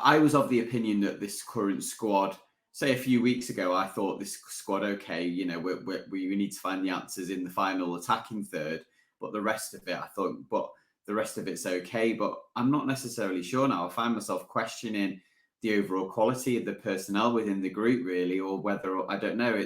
I was of the opinion that this current squad, say a few weeks ago, I thought this squad, okay, we need to find the answers in the final attacking third, but the rest of it, I thought, but the rest of it's okay. But I'm not necessarily sure now. I find myself questioning the overall quality of the personnel within the group, really, or whether, I don't know,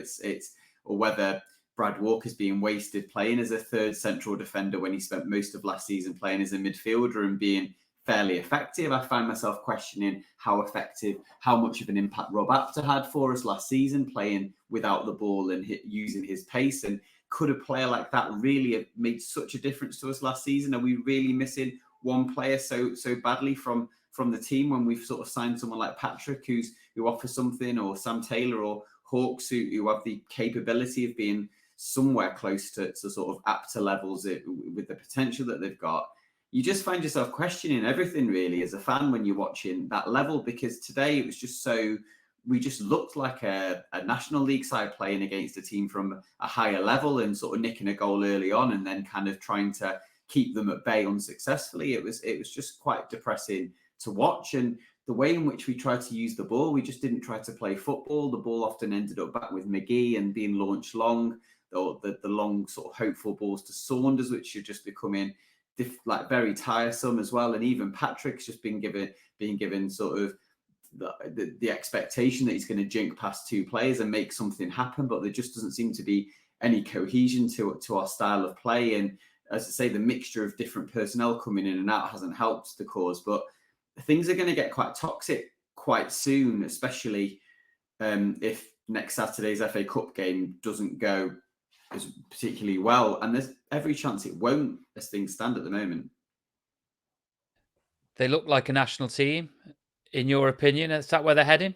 or whether Brad Walker's being wasted playing as a third central defender when he spent most of last season playing as a midfielder and being fairly effective. I find myself questioning how effective, how much of an impact Rob Apter had for us last season, playing without the ball and using his pace. And could a player like that really have made such a difference to us last season? Are we really missing one player so badly from the team when we've sort of signed someone like Patrick who offers something, or Sam Taylor or Hawks who have the capability of being somewhere close to sort of Apter levels with the potential that they've got? You just find yourself questioning everything really as a fan when you're watching that level, because today it was just we just looked like a National League side playing against a team from a higher level and sort of nicking a goal early on and then kind of trying to keep them at bay unsuccessfully. It was just quite depressing to watch. And the way in which we tried to use the ball, we just didn't try to play football. The ball often ended up back with McGee and being launched long, or the long sort of hopeful balls to Saunders, which are just becoming like very tiresome as well. And even Patrick's just being given sort of the expectation that he's going to jink past two players and make something happen, but there just doesn't seem to be any cohesion to our style of play. And as I say, the mixture of different personnel coming in and out hasn't helped the cause, but things are going to get quite toxic quite soon, especially if next Saturday's FA Cup game doesn't go as particularly well, and there's every chance it won't as things stand at the moment. They look like a national team, in your opinion. Is that where they're heading?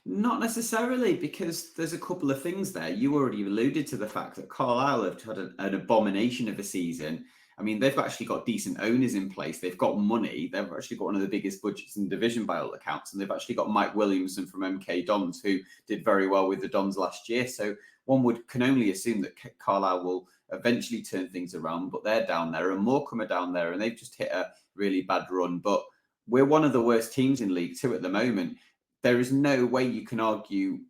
Not necessarily, because there's a couple of things there. You already alluded to the fact that Carlisle have had an abomination of a season. I mean, they've actually got decent owners in place. They've got money. They've actually got one of the biggest budgets in the division by all accounts. And they've actually got Mike Williamson from MK Dons, who did very well with the Dons last year. So one can only assume that Carlisle will eventually turn things around, but they're down there and Morecambe are down there and they've just hit a really bad run. But we're one of the worst teams in League Two at the moment. There is no way you can argue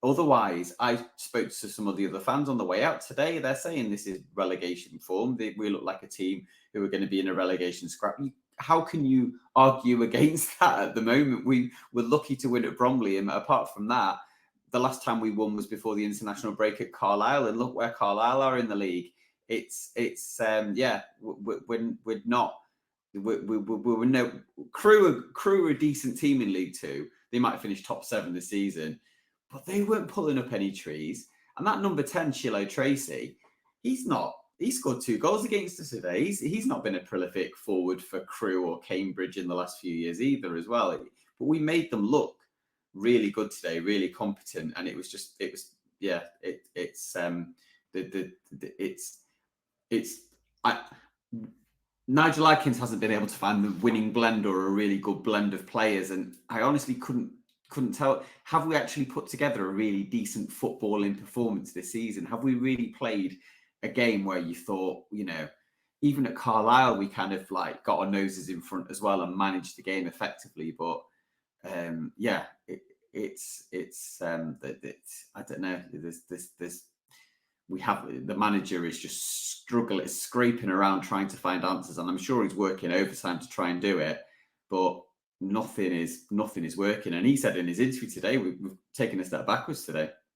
otherwise. I spoke to some of the other fans on the way out today. They're saying this is relegation form. We look like a team who are going to be in a relegation scrap. How can you argue against that at the moment? We were lucky to win at Bromley, and apart from that, the last time we won was before the international break at Carlisle, and look where Carlisle are in the league. We're not. We're no Crewe are a decent team in League Two. They might finish top 7 this season, but they weren't pulling up any trees. And that number 10, Shiloh Tracy, he scored 2 goals against us today. He's not been a prolific forward for Crewe or Cambridge in the last few years either as well. But we made them look really good today, really competent. And Nigel Adkins hasn't been able to find the winning blend or a really good blend of players, and I honestly couldn't tell. Have we actually put together a really decent footballing performance this season? Have we really played a game where you thought, even at Carlisle, we kind of like got our noses in front as well and managed the game effectively? But I don't know. The manager is just scraping around trying to find answers, and I'm sure he's working overtime to try and do it, but nothing is working. And he said in his interview today, we've taken a step backwards today.